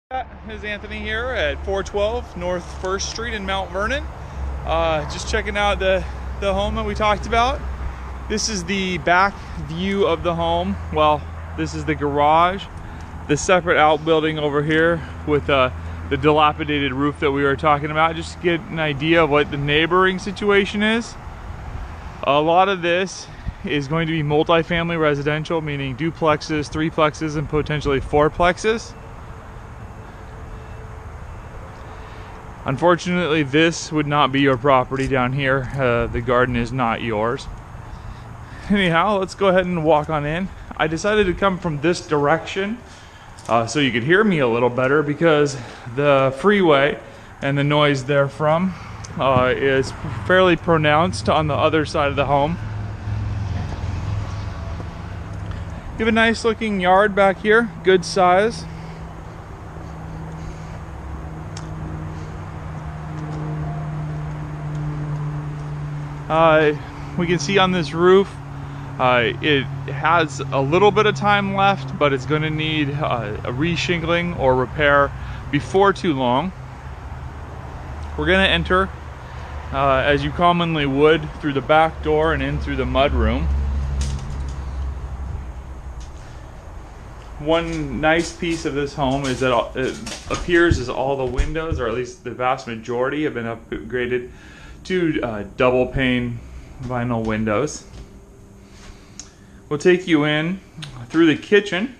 Is Anthony here at 412 North 1st Street in Mount Vernon. Just checking out the home that we talked about. This is the back view of the home. Well, this is the garage. The separate outbuilding over here with the dilapidated roof that we were talking about, just to get an idea of what the neighboring situation is. A lot of this is going to be multifamily residential, meaning duplexes, threeplexes, and potentially fourplexes. Unfortunately, this would not be your property down here. The garden is not yours. Anyhow, let's go ahead and walk on in. I decided to come from this direction so you could hear me a little better, because the freeway and the noise therefrom is fairly pronounced on the other side of the home. You have a nice looking yard back here, good size. We can see on this roof, it has a little bit of time left, but it's going to need a re-shingling or repair before too long. We're going to enter, as you commonly would, through the back door and in through the mudroom. One nice piece of this home is that it appears as all the windows, or at least the vast majority, have been upgraded to double pane vinyl windows. We'll take you in through the kitchen.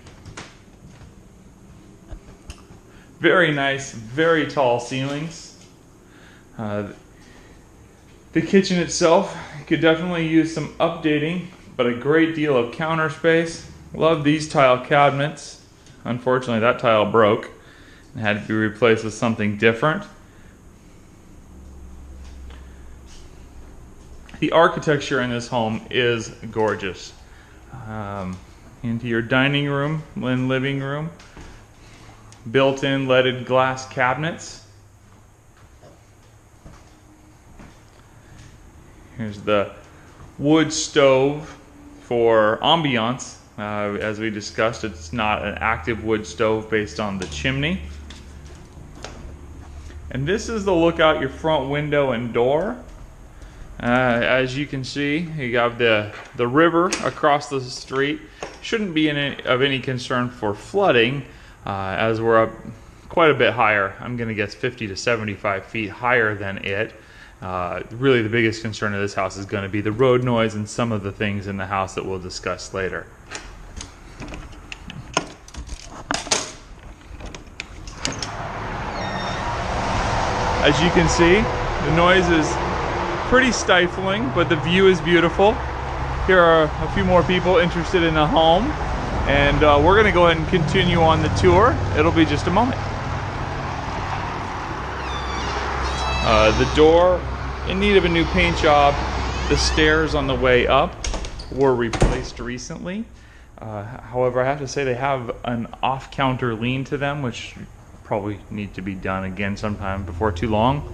Very nice, very tall ceilings. The kitchen itself could definitely use some updating, but a great deal of counter space. Love these tile cabinets. Unfortunately, that tile broke and had to be replaced with something different. The architecture in this home is gorgeous. Into your dining room and living room, built-in leaded glass cabinets. Here's the wood stove for ambiance. As we discussed, it's not an active wood stove based on the chimney. And this is the look out your front window and door. As you can see, you have the river across the street. Shouldn't be of any concern for flooding, as we're up quite a bit higher. I'm going to guess 50 to 75 feet higher than it. Really the biggest concern of this house is going to be the road noise and some of the things in the house that we'll discuss later. As you can see, the noise is pretty stifling, but the view is beautiful. Here are a few more people interested in a home, and we're going to go ahead and continue on the tour. It'll be just a moment. The door in need of a new paint job. The stairs on the way up were replaced recently. However, I have to say they have an off-counter lean to them, which probably need to be done again sometime before too long.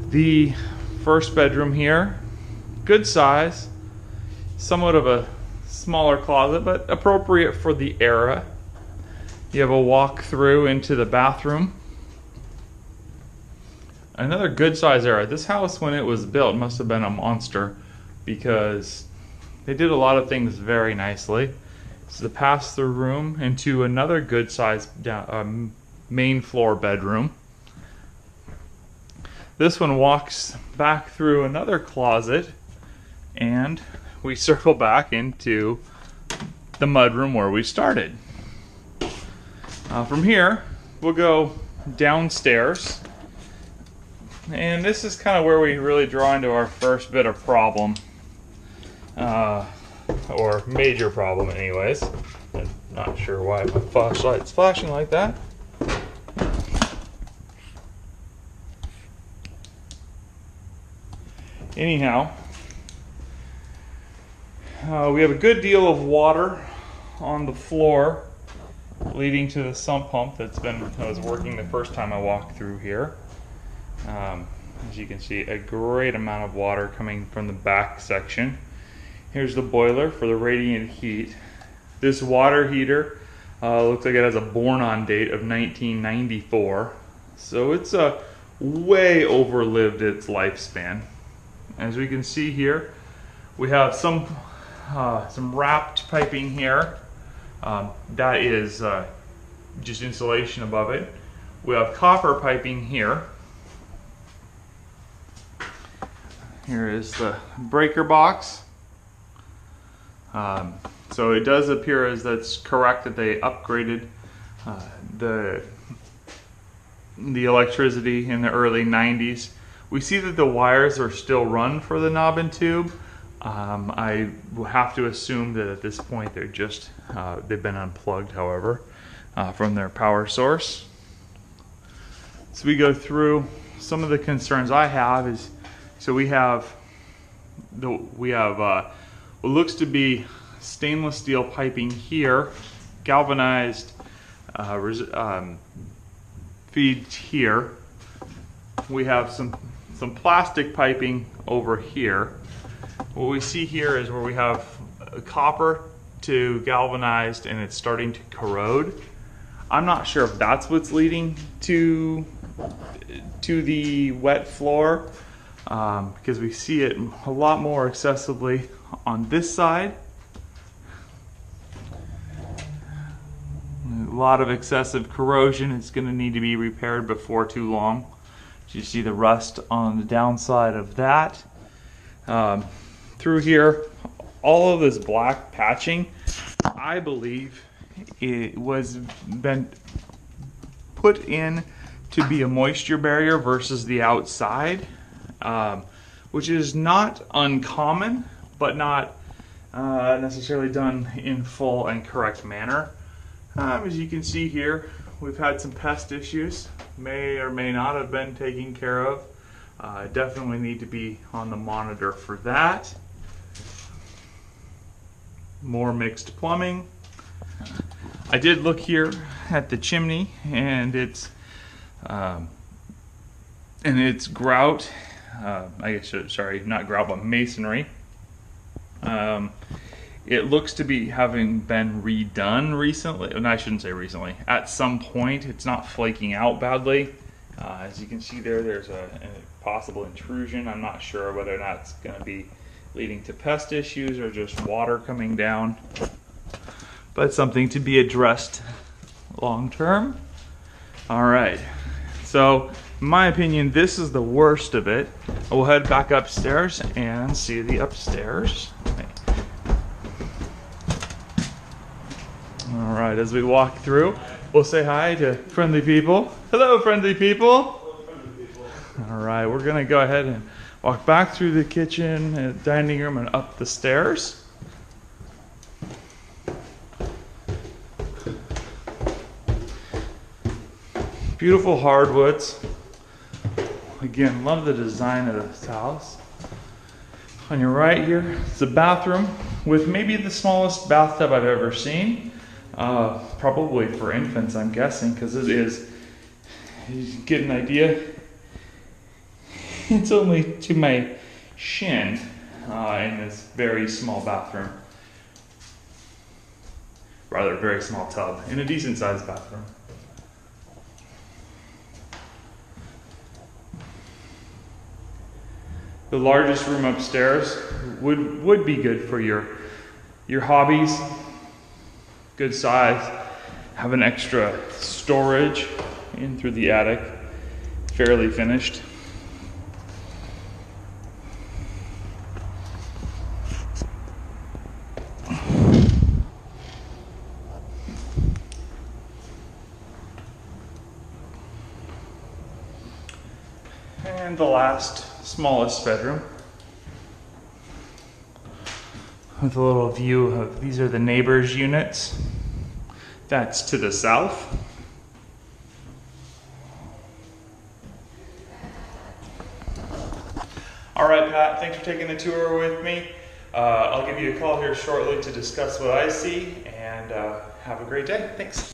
The first bedroom here, good size, somewhat of a smaller closet, but appropriate for the era. You have a walk through into the bathroom. Another good size era. This house, when it was built, must have been a monster, because they did a lot of things very nicely. This is the pass-through room into another good size main floor bedroom. This one walks back through another closet, and we circle back into the mudroom where we started. From here, we'll go downstairs, and this is kind of where we really draw into our first bit of problem, or major problem anyways. I'm not sure why my flashlight's flashing like that. Anyhow, we have a good deal of water on the floor leading to the sump pump that was working the first time I walked through here. As you can see, a great amount of water coming from the back section. Here's the boiler for the radiant heat. This water heater Looks like it has a born-on date of 1994. So it's way overlived its lifespan. As we can see here, we have some wrapped piping here. That is just insulation above it. We have copper piping here. Here is the breaker box. So it does appear as that's correct that they upgraded the electricity in the early 90s. We see that the wires are still run for the knob and tube. I will have to assume that at this point they're just they've been unplugged, however, from their power source. So we go through some of the concerns I have is, so we have what looks to be stainless steel piping here, galvanized feed here. We have some plastic piping over here. What we see here is where we have copper to galvanized and it's starting to corrode. I'm not sure if that's what's leading to the wet floor, because we see it a lot more excessively on this side. A lot of excessive corrosion. It's going to need to be repaired before too long. You see the rust on the downside of that. Through here, all of this black patching, I believe it was been put in to be a moisture barrier versus the outside, which is not uncommon, but not necessarily done in full and correct manner. As you can see here, we've had some pest issues, may or may not have been taken care of. Definitely need to be on the monitor for that. More mixed plumbing. I did look here at the chimney, and it's grout. I guess, sorry, not grout, but masonry. It looks to be having been redone recently, and I shouldn't say recently, at some point. It's not flaking out badly. As you can see there, there's a possible intrusion. I'm not sure whether or not it's going to be leading to pest issues or just water coming down, but something to be addressed long term. All right, so in my opinion, this is the worst of it. We'll head back upstairs and see the upstairs. All right, as we walk through, we'll say hi to friendly people. Hello, friendly people. Hello, friendly people. All right, we're gonna go ahead and walk back through the kitchen and dining room and up the stairs. Beautiful hardwoods. Again, love the design of this house. On your right here is the bathroom with maybe the smallest bathtub I've ever seen. Probably for infants, I'm guessing, because it is, you get an idea, it's only to my shin in this very small bathroom. Rather, very small tub in a decent sized bathroom. The largest room upstairs would be good for your hobbies. Good size. Have an extra storage in through the attic. Fairly finished. And the last, smallest bedroom. With a little view of, these are the neighbors' units. That's to the south. All right, Pat, thanks for taking the tour with me. I'll give you a call here shortly to discuss what I see, and have a great day. Thanks.